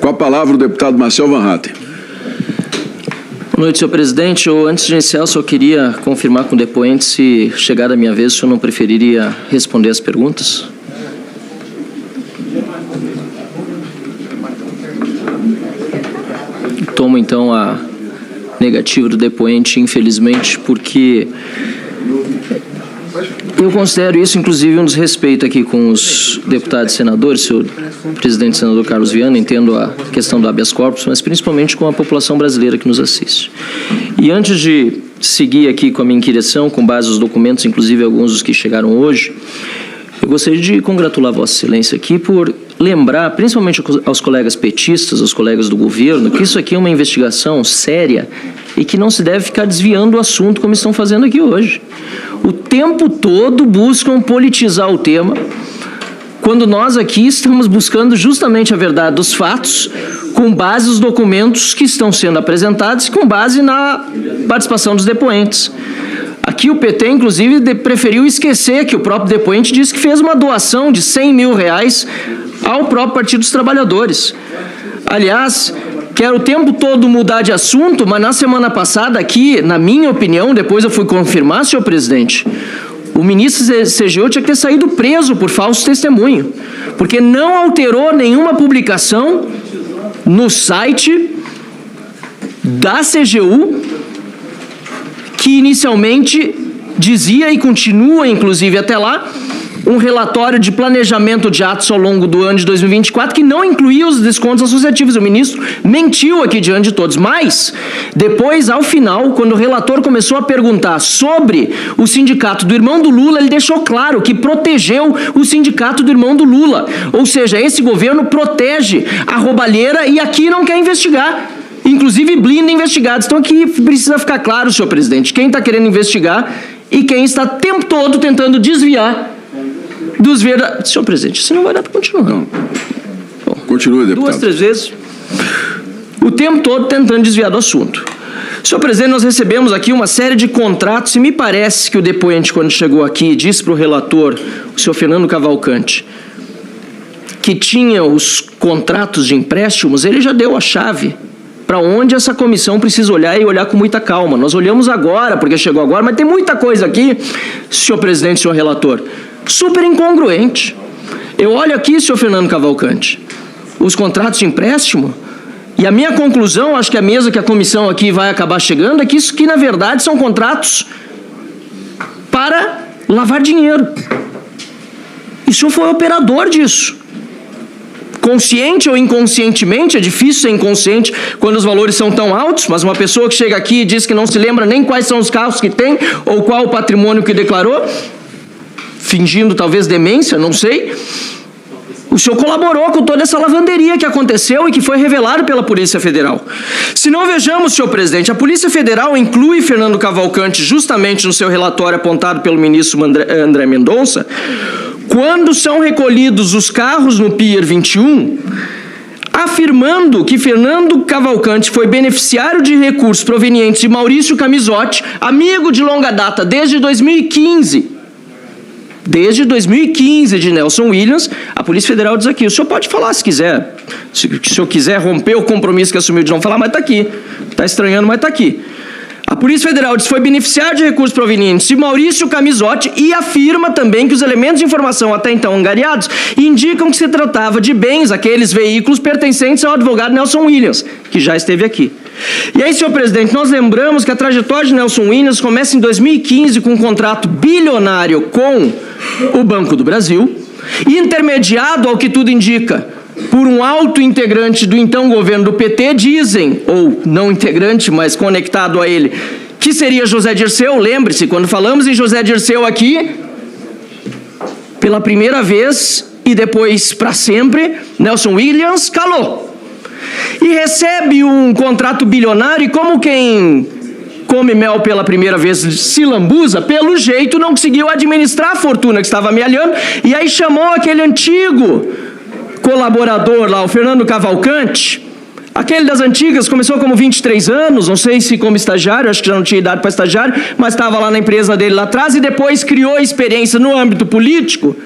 Com a palavra o deputado Marcel Van Hatten. Boa noite, senhor presidente. Antes de iniciar, eu só queria confirmar com o depoente se, chegada a minha vez, o senhor não preferiria responder as perguntas? Tomo, então, a negativa do depoente, infelizmente, porque eu considero isso, inclusive, um desrespeito aqui com os deputados e senadores, senhor presidente senador Carlos Viana, entendo a questão do habeas corpus, mas principalmente com a população brasileira que nos assiste. E antes de seguir aqui com a minha inquirição, com base nos documentos, inclusive alguns dos que chegaram hoje, eu gostaria de congratular Vossa Excelência aqui por lembrar, principalmente aos colegas petistas, aos colegas do governo, que isso aqui é uma investigação séria e que não se deve ficar desviando o assunto como estão fazendo aqui hoje. O tempo todo buscam politizar o tema, quando nós aqui estamos buscando justamente a verdade dos fatos, com base nos documentos que estão sendo apresentados e com base na participação dos depoentes. Aqui o PT, inclusive, preferiu esquecer que o próprio depoente disse que fez uma doação de R$100 mil ao próprio Partido dos Trabalhadores. Aliás, quero o tempo todo mudar de assunto, mas na semana passada aqui, na minha opinião, depois eu fui confirmar, senhor presidente, o ministro CGU tinha que ter saído preso por falso testemunho, porque não alterou nenhuma publicação no site da CGU, que inicialmente dizia e continua, inclusive até lá, um relatório de planejamento de atos ao longo do ano de 2024 que não incluía os descontos associativos. O ministro mentiu aqui diante de todos. Mas, depois, ao final, quando o relator começou a perguntar sobre o sindicato do irmão do Lula, ele deixou claro que protegeu o sindicato do irmão do Lula. Ou seja, esse governo protege a roubalheira e aqui não quer investigar. Inclusive blinda investigados. Então aqui precisa ficar claro, senhor presidente, quem está querendo investigar e quem está o tempo todo tentando desviar dos verdadeiros... Senhor presidente, isso não vai dar para continuar. Não. Bom, continue, deputado. 2, 3 vezes, o tempo todo tentando desviar do assunto. Senhor presidente, nós recebemos aqui uma série de contratos e me parece que o depoente, quando chegou aqui, disse para o relator, o senhor Fernando Cavalcante, que tinha os contratos de empréstimos, ele já deu a chave para onde essa comissão precisa olhar e olhar com muita calma. Nós olhamos agora, porque chegou agora, mas tem muita coisa aqui, senhor presidente, senhor relator, super incongruente. Eu olho aqui, senhor Fernando Cavalcante, os contratos de empréstimo, e a minha conclusão, acho que a mesa que a comissão aqui vai acabar chegando, é que isso que, na verdade, são contratos para lavar dinheiro. E o senhor foi operador disso. Consciente ou inconscientemente, é difícil ser inconsciente quando os valores são tão altos, mas uma pessoa que chega aqui e diz que não se lembra nem quais são os carros que tem ou qual o patrimônio que declarou, fingindo talvez demência, não sei, o senhor colaborou com toda essa lavanderia que aconteceu e que foi revelado pela Polícia Federal. Se não vejamos, senhor presidente, a Polícia Federal inclui Fernando Cavalcante justamente no seu relatório apontado pelo ministro André Mendonça, quando são recolhidos os carros no Pier 21, afirmando que Fernando Cavalcante foi beneficiário de recursos provenientes de Maurício Camisotti, amigo de longa data desde 2015. Desde 2015 de Nelson Williams, a Polícia Federal diz aqui, o senhor pode falar se quiser, se o senhor quiser romper o compromisso que assumiu de não falar, mas está aqui, está estranhando, mas está aqui. A Polícia Federal diz que foi beneficiário de recursos provenientes de Maurício Camisotti e afirma também que os elementos de informação até então angariados indicam que se tratava de bens, aqueles veículos pertencentes ao advogado Nelson Williams, que já esteve aqui. E aí, senhor presidente, nós lembramos que a trajetória de Nelson Williams começa em 2015 com um contrato bilionário com o Banco do Brasil, intermediado, ao que tudo indica, por um alto integrante do então governo do PT, dizem, ou não integrante, mas conectado a ele, que seria José Dirceu. Lembre-se, quando falamos em José Dirceu aqui, pela primeira vez e depois para sempre, Nelson Williams calou. E recebe um contrato bilionário e, como quem come mel pela primeira vez se lambuza, pelo jeito não conseguiu administrar a fortuna que estava amealhando, e aí chamou aquele antigo colaborador lá, o Fernando Cavalcante, aquele das antigas, começou como 23 anos, não sei se como estagiário, acho que já não tinha idade para estagiário, mas estava lá na empresa dele lá atrás e depois criou experiência no âmbito político,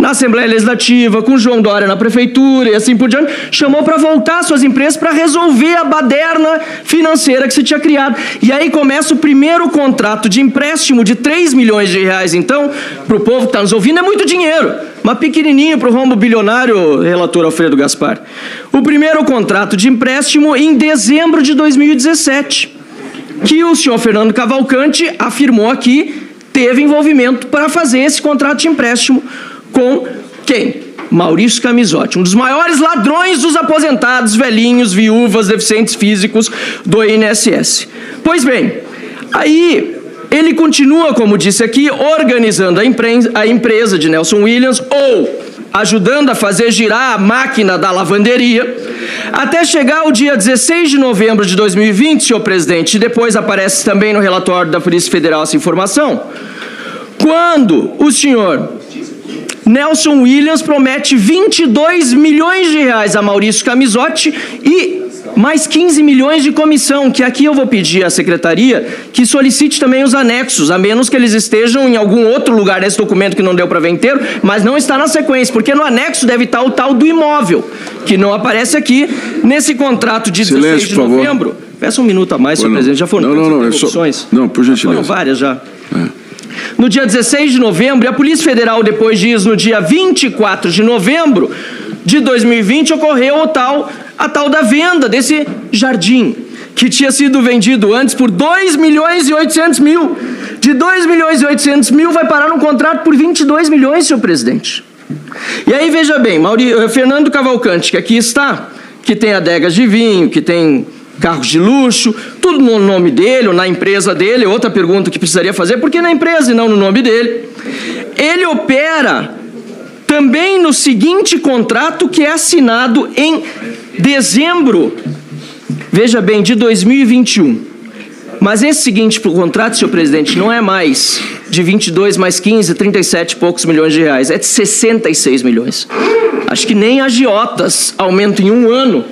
na Assembleia Legislativa, com João Dória na Prefeitura e assim por diante, chamou para voltar suas empresas para resolver a baderna financeira que se tinha criado. E aí começa o primeiro contrato de empréstimo de 3 milhões de reais. Então, para o povo que está nos ouvindo, é muito dinheiro, mas pequenininho para o rombo bilionário, relator Alfredo Gaspar. O primeiro contrato de empréstimo em dezembro de 2017, que o senhor Fernando Cavalcante afirmou aqui, teve envolvimento para fazer esse contrato de empréstimo com quem? Maurício Camizotti, um dos maiores ladrões dos aposentados, velhinhos, viúvas, deficientes físicos do INSS. Pois bem, aí ele continua, como disse aqui, organizando a empresa de Nelson Williams ou ajudando a fazer girar a máquina da lavanderia, até chegar ao dia 16 de novembro de 2020, senhor presidente, e depois aparece também no relatório da Polícia Federal essa informação, quando o senhor Nelson Williams promete 22 milhões de reais a Maurício Camizotti e mais 15 milhões de comissão, que aqui eu vou pedir à secretaria que solicite também os anexos, a menos que eles estejam em algum outro lugar desse documento que não deu para ver inteiro, mas não está na sequência, porque no anexo deve estar o tal do imóvel, que não aparece aqui nesse contrato de 16 de novembro. Peço um minuto a mais, senhor presidente, já foram opções? Não, por gentileza. Foram várias já. No dia 16 de novembro, e a Polícia Federal depois diz, no dia 24 de novembro de 2020, ocorreu a tal da venda desse jardim, que tinha sido vendido antes por 2 milhões e 800 mil. De 2 milhões e 800 mil vai parar num contrato por 22 milhões, senhor presidente. E aí, veja bem, Fernando Cavalcante, que aqui está, que tem adegas de vinho, que tem carros de luxo, tudo no nome dele ou na empresa dele. Outra pergunta que precisaria fazer, por que na empresa e não no nome dele? Ele opera também no seguinte contrato que é assinado em dezembro, veja bem, de 2021. Mas esse seguinte contrato, senhor presidente, não é mais de 22 mais 15, 37 e poucos milhões de reais, é de 66 milhões. Acho que nem agiotas aumentam em um ano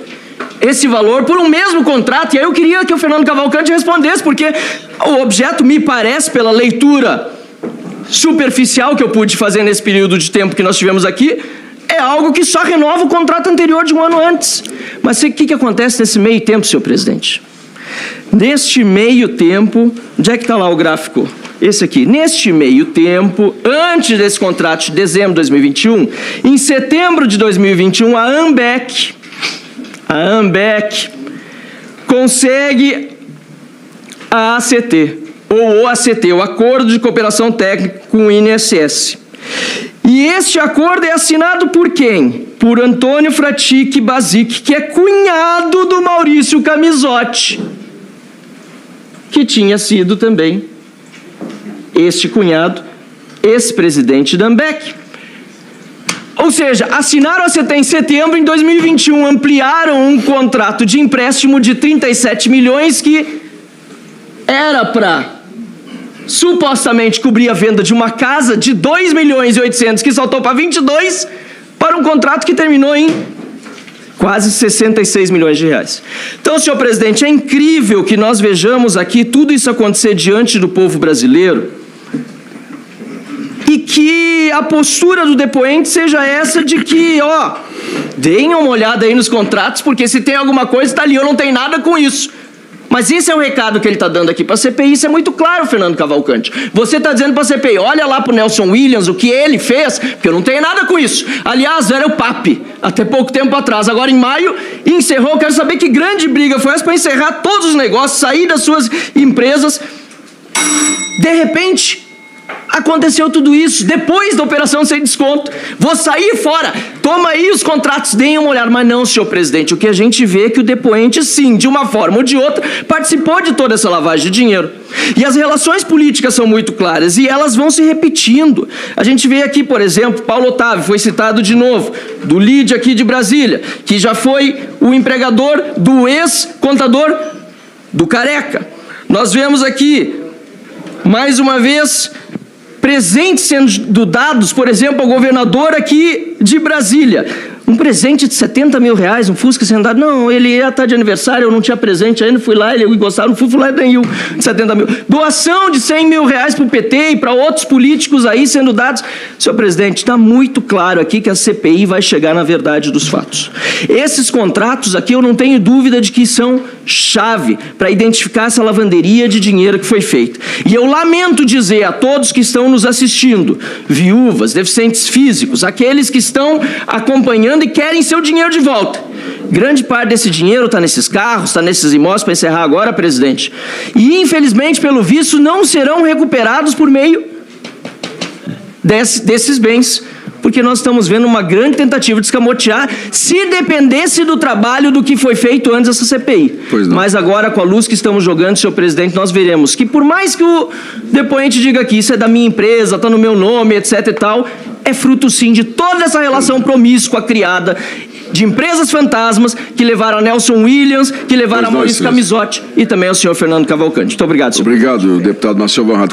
esse valor por um mesmo contrato. E aí eu queria que o Fernando Cavalcante respondesse, porque o objeto me parece, pela leitura superficial que eu pude fazer nesse período de tempo que nós tivemos aqui, é algo que só renova o contrato anterior de um ano antes. Mas o que acontece nesse meio tempo, senhor presidente? Neste meio tempo, onde é que está lá o gráfico? Esse aqui. Neste meio tempo, antes desse contrato de dezembro de 2021, em setembro de 2021, a AMBEC consegue a ACT, ou o ACT, o Acordo de Cooperação Técnica com o INSS. E este acordo é assinado por quem? Por Antônio Fratic Basic, que é cunhado do Maurício Camizotti, que tinha sido também, este cunhado, ex-presidente da AMBEC. Ou seja, assinaram a ACT em setembro, em 2021 ampliaram um contrato de empréstimo de 37 milhões que era para supostamente cobrir a venda de uma casa de 2 milhões e 800, que saltou para 22, para um contrato que terminou em quase 66 milhões de reais. Então, senhor presidente, é incrível que nós vejamos aqui tudo isso acontecer diante do povo brasileiro e que a postura do depoente seja essa de que, deem uma olhada aí nos contratos, porque se tem alguma coisa, está ali, eu não tenho nada com isso. Mas esse é o recado que ele está dando aqui para a CPI, isso é muito claro, Fernando Cavalcante. Você está dizendo para a CPI, olha lá para o Nelson Williams, o que ele fez, porque eu não tenho nada com isso. Aliás, era o PAP, até pouco tempo atrás. Agora, em maio, encerrou. Quero saber que grande briga foi essa para encerrar todos os negócios, sair das suas empresas. De repente, aconteceu tudo isso, depois da operação sem desconto. Vou sair fora, toma aí os contratos, deem uma olhada. Mas não, senhor presidente, o que a gente vê é que o depoente, sim, de uma forma ou de outra, participou de toda essa lavagem de dinheiro. E as relações políticas são muito claras, e elas vão se repetindo. A gente vê aqui, por exemplo, Paulo Otávio, foi citado de novo, do LID aqui de Brasília, que já foi o empregador do ex-contador do Careca. Nós vemos aqui, mais uma vez, presentes sendo dados, por exemplo, ao governador aqui de Brasília. Um presente de 70 mil reais, um Fusca sem andar. Não, ele ia estar de aniversário, eu não tinha presente ainda, fui lá, ele gostaram, fui lá e dei de 70 mil. Doação de 100 mil reais para o PT e para outros políticos aí sendo dados. Senhor presidente, está muito claro aqui que a CPI vai chegar na verdade dos fatos. Esses contratos aqui eu não tenho dúvida de que são chave para identificar essa lavanderia de dinheiro que foi feita. E eu lamento dizer a todos que estão nos assistindo, viúvas, deficientes físicos, aqueles que estão acompanhando e querem seu dinheiro de volta. Grande parte desse dinheiro está nesses carros, está nesses imóveis, para encerrar agora, presidente. E, infelizmente, pelo visto, não serão recuperados por meio desses bens, porque nós estamos vendo uma grande tentativa de escamotear, se dependesse do trabalho do que foi feito antes dessa CPI. Pois não. Mas agora, com a luz que estamos jogando, senhor presidente, nós veremos que, por mais que o depoente diga que isso é da minha empresa, está no meu nome, etc e tal, é fruto, sim, de toda essa relação promíscua criada de empresas fantasmas que levaram a Nelson Williams, que levaram a Maurício Camisotti e também ao senhor Fernando Cavalcante. Muito obrigado, senhor. Obrigado, deputado Marcel Van Hatten.